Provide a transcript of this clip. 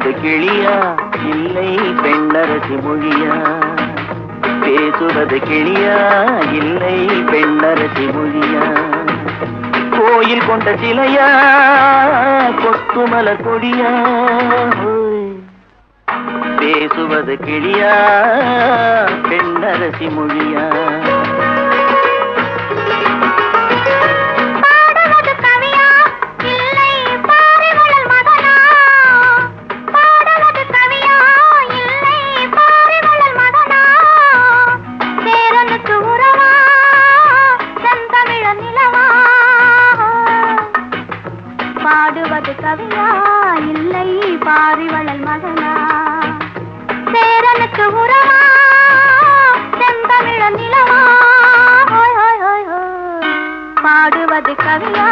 பேசுவது கிளியா இல்லை பெண்ணரசி மொழியா? பேசுவது கிளியா இல்லை பெண்ணரசி மொழியா? கோயில் கொண்ட சிலையா கொத்துமலர் கொடியா? பேசுவது கிளியா பெண்ணரசி மொழியா? பாடுவது கவியா இல்லை பாரிவளல் மகனா? சேரனுக்கு உறவா செந்தமிழ நிலவா? பாடுவது கவியா